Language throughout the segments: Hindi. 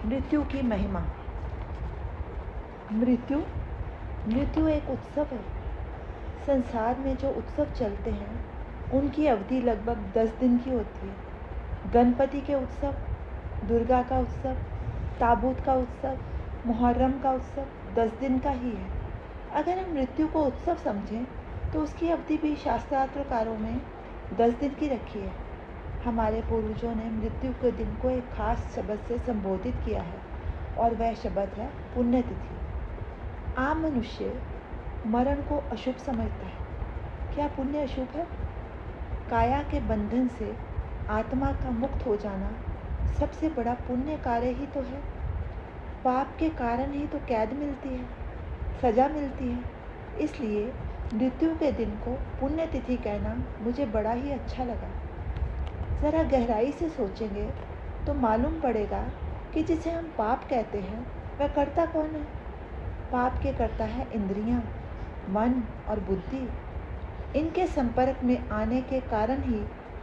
मृत्यु की महिमा। मृत्यु एक उत्सव है। संसार में जो उत्सव चलते हैं उनकी अवधि लगभग 10 दिन की होती है। गणपति के उत्सव, दुर्गा का उत्सव, ताबूत का उत्सव, मुहर्रम का उत्सव 10 दिन का ही है। अगर हम मृत्यु को उत्सव समझें तो उसकी अवधि भी शास्त्रार्थकारों में 10 दिन की रखी है। हमारे पूर्वजों ने मृत्यु के दिन को एक खास शब्द से संबोधित किया है और वह शब्द है पुण्यतिथि। आम मनुष्य मरण को अशुभ समझता है। क्या पुण्य अशुभ है? काया के बंधन से आत्मा का मुक्त हो जाना सबसे बड़ा पुण्य कार्य ही तो है। पाप के कारण ही तो कैद मिलती है, सजा मिलती है। इसलिए मृत्यु के दिन को पुण्यतिथि कहना मुझे बड़ा ही अच्छा लगा। ज़रा गहराई से सोचेंगे तो मालूम पड़ेगा कि जिसे हम पाप कहते हैं वह करता कौन है। पाप के करता है इंद्रियां, मन और बुद्धि। इनके संपर्क में आने के कारण ही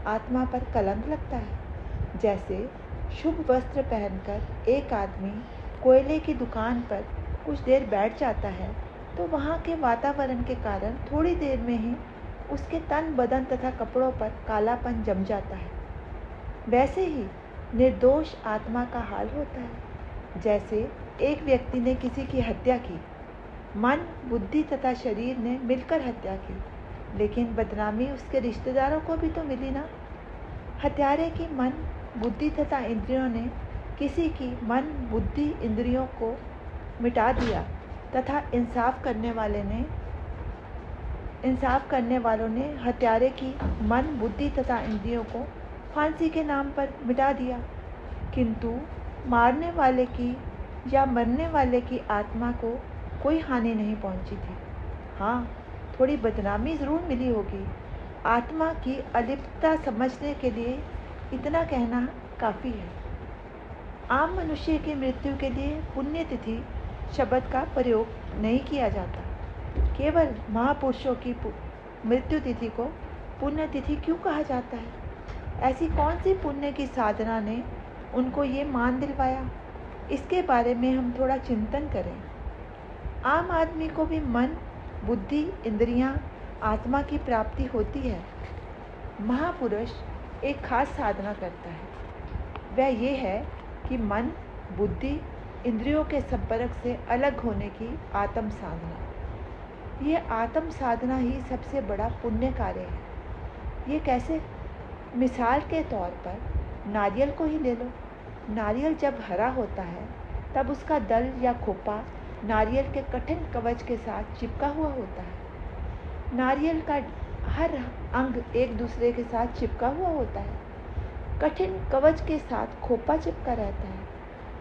आत्मा पर कलंक लगता है। जैसे शुभ वस्त्र पहनकर एक आदमी कोयले की दुकान पर कुछ देर बैठ जाता है तो वहाँ के वातावरण के कारण थोड़ी देर में ही उसके तन, बदन तथा कपड़ों पर कालापन जम जाता है। वैसे ही निर्दोष आत्मा का हाल होता है। जैसे एक व्यक्ति ने किसी की हत्या की, मन, बुद्धि तथा शरीर ने मिलकर हत्या की, लेकिन बदनामी उसके रिश्तेदारों को भी तो मिली ना। हत्यारे की मन, बुद्धि तथा इंद्रियों ने किसी की मन, बुद्धि, इंद्रियों को मिटा दिया तथा इंसाफ करने वालों ने हत्यारे की मन, बुद्धि तथा इंद्रियों को फांसी के नाम पर मिटा दिया। किंतु मारने वाले की या मरने वाले की आत्मा को कोई हानि नहीं पहुंची थी। हाँ, थोड़ी बदनामी ज़रूर मिली होगी। आत्मा की अलिप्तता समझने के लिए इतना कहना काफ़ी है। आम मनुष्य की मृत्यु के लिए पुण्यतिथि शब्द का प्रयोग नहीं किया जाता। केवल महापुरुषों की मृत्यु तिथि को पुण्यतिथि क्यों कहा जाता है? ऐसी कौन सी पुण्य की साधना ने उनको ये मान दिलवाया? इसके बारे में हम थोड़ा चिंतन करें। आम आदमी को भी मन, बुद्धि, इंद्रियां, आत्मा की प्राप्ति होती है। महापुरुष एक खास साधना करता है। वह ये है कि मन, बुद्धि, इंद्रियों के संपर्क से अलग होने की आत्म साधना। ये आत्म साधना ही सबसे बड़ा पुण्य कार्य है। ये कैसे? मिसाल के तौर पर नारियल को ही ले लो। नारियल जब हरा होता है तब उसका दल या खोपा नारियल के कठिन कवच के साथ चिपका हुआ होता है। नारियल का हर अंग एक दूसरे के साथ चिपका हुआ होता है। कठिन कवच के साथ खोपा चिपका रहता है।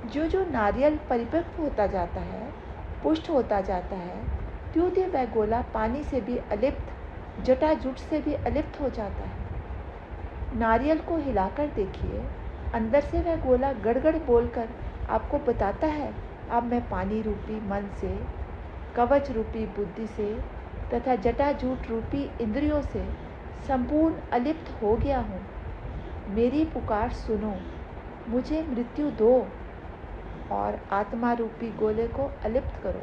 जो नारियल परिपक्व होता जाता है, पुष्ट होता जाता है, त्यों वह गोला पानी से भी अलिप्त, जटाजुट से भी अलिप्त हो जाता है। नारियल को हिलाकर देखिए, अंदर से वह गोला गड़गड़ बोलकर आपको बताता है, अब मैं पानी रूपी मन से, कवच रूपी बुद्धि से तथा जटाजूट रूपी इंद्रियों से संपूर्ण अलिप्त हो गया हूँ। मेरी पुकार सुनो, मुझे मृत्यु दो और आत्मा रूपी गोले को अलिप्त करो।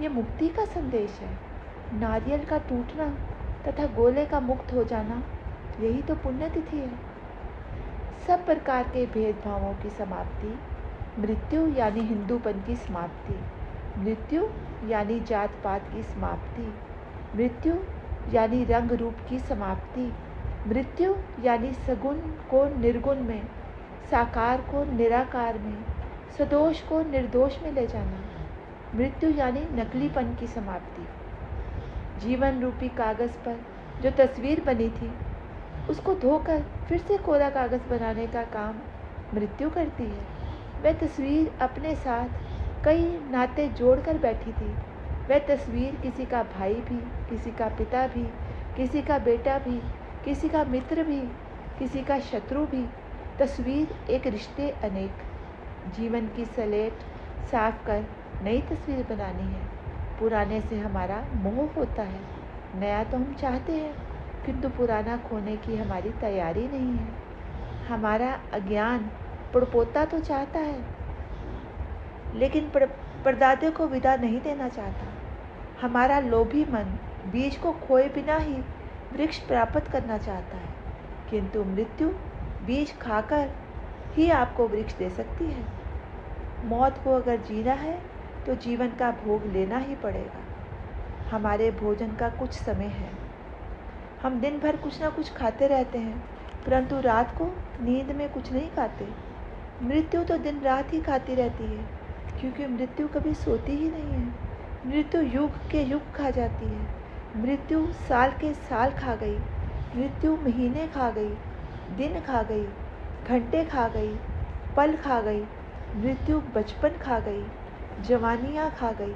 ये मुक्ति का संदेश है। नारियल का टूटना तथा गोले का मुक्त हो जाना, यही तो पुण्यतिथि है। सब प्रकार के भेदभावों की समाप्ति, मृत्यु यानी हिंदूपन की समाप्ति, मृत्यु यानी जात पात की समाप्ति, मृत्यु यानी रंग रूप की समाप्ति, मृत्यु यानी सगुण को निर्गुण में, साकार को निराकार में, सदोष को निर्दोष में ले जाना। मृत्यु यानी नकलीपन की समाप्ति। जीवन रूपी कागज़ पर जो तस्वीर बनी थी उसको धोकर फिर से कोरा कागज़ बनाने का काम मृत्यु करती है। वह तस्वीर अपने साथ कई नाते जोड़कर बैठी थी। वह तस्वीर किसी का भाई भी, किसी का पिता भी, किसी का बेटा भी, किसी का मित्र भी, किसी का शत्रु भी। तस्वीर एक, रिश्ते अनेक। जीवन की सलेट साफ कर नई तस्वीर बनानी है। पुराने से हमारा मोह होता है। नया तो हम चाहते हैं, किंतु पुराना खोने की हमारी तैयारी नहीं है। हमारा अज्ञान पड़पोता तो चाहता है, लेकिन परदादे को विदा नहीं देना चाहता। हमारा लोभी मन बीज को खोए बिना ही वृक्ष प्राप्त करना चाहता है, किंतु मृत्यु बीज खाकर ही आपको वृक्ष दे सकती है। मौत को अगर जीना है तो जीवन का भोग लेना ही पड़ेगा। हमारे भोजन का कुछ समय है। हम दिन भर कुछ ना कुछ खाते रहते हैं, परंतु रात को नींद में कुछ नहीं खाते। मृत्यु तो दिन रात ही खाती रहती है, क्योंकि मृत्यु कभी सोती ही नहीं है। मृत्यु युग के युग खा जाती है। मृत्यु साल के साल खा गई। मृत्यु महीने खा गई, दिन खा गई, घंटे खा गई, पल खा गई। मृत्यु बचपन खा गई, जवानियाँ खा गई,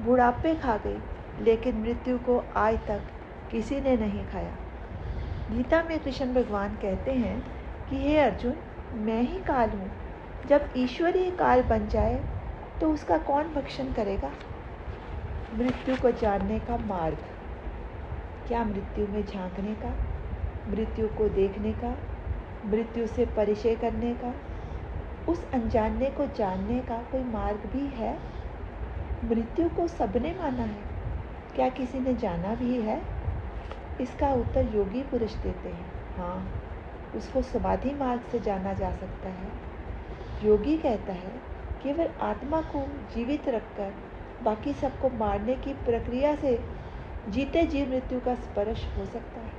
बुढ़ापे खा गई, लेकिन मृत्यु को आज तक किसी ने नहीं खाया। गीता में कृष्ण भगवान कहते हैं कि हे अर्जुन, मैं ही काल हूँ। जब ईश्वरीय काल बन जाए तो उसका कौन भक्षण करेगा। मृत्यु को जानने का मार्ग, क्या मृत्यु में झांकने का, मृत्यु को देखने का, मृत्यु से परिचय करने का, उस अनजाने को जानने का कोई मार्ग भी है। मृत्यु को सबने माना है, क्या किसी ने जाना भी है। इसका उत्तर योगी पुरुष देते हैं। हाँ, उसको समाधि मार्ग से जाना जा सकता है। योगी कहता है केवल आत्मा को जीवित रखकर बाकी सबको मारने की प्रक्रिया से जीते जी मृत्यु का स्पर्श हो सकता है।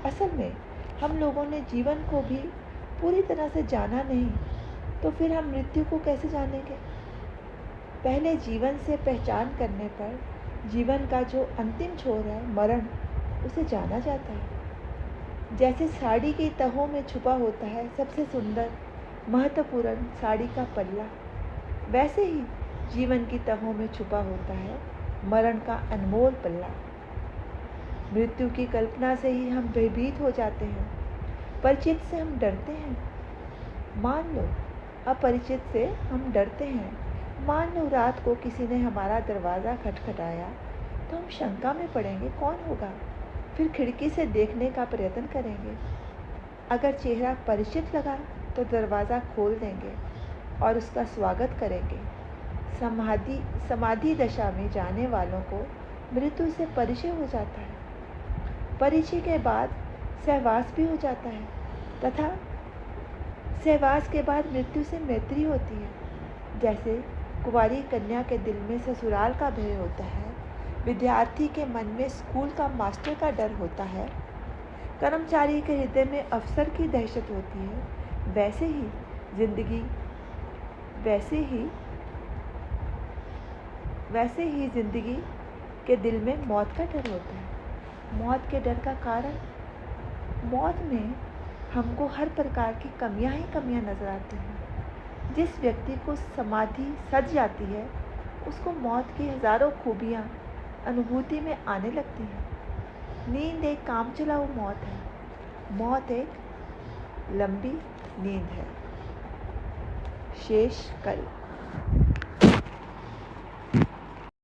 असल में हम लोगों ने जीवन को भी पूरी तरह से जाना नहीं, तो फिर हम मृत्यु को कैसे जानेंगे। पहले जीवन से पहचान करने पर जीवन का जो अंतिम छोर है, मरण, उसे जाना जाता है। जैसे साड़ी की तहों में छुपा होता है सबसे सुंदर महत्वपूर्ण साड़ी का पल्ला, वैसे ही जीवन की तहों में छुपा होता है मरण का अनमोल पल्ला। मृत्यु की कल्पना से ही हम भयभीत हो जाते हैं, परिचित से हम डरते हैं। मान लो अपरिचित से हम डरते हैं। मान लो रात को किसी ने हमारा दरवाज़ा खटखटाया तो हम शंका में पड़ेंगे, कौन होगा। फिर खिड़की से देखने का प्रयत्न करेंगे। अगर चेहरा परिचित लगा तो दरवाज़ा खोल देंगे और उसका स्वागत करेंगे। समाधि दशा में जाने वालों को मृत्यु से परिचय हो जाता है। परिचय के बाद सहवास भी हो जाता है, तथा सहवास के बाद मृत्यु से मैत्री होती है। जैसे कुंवारी कन्या के दिल में ससुराल का भय होता है, विद्यार्थी के मन में स्कूल का मास्टर का डर होता है, कर्मचारी के हृदय में अफसर की दहशत होती है, वैसे ही जिंदगी के दिल में मौत का डर होता है। मौत के डर का कारण, मौत में हमको हर प्रकार की कमियां ही कमियां नजर आती हैं। जिस व्यक्ति को समाधि सज जाती है उसको मौत की हज़ारों खूबियां अनुभूति में आने लगती हैं। नींद एक काम चलाऊ मौत है। मौत एक लंबी नींद है। शेष कल।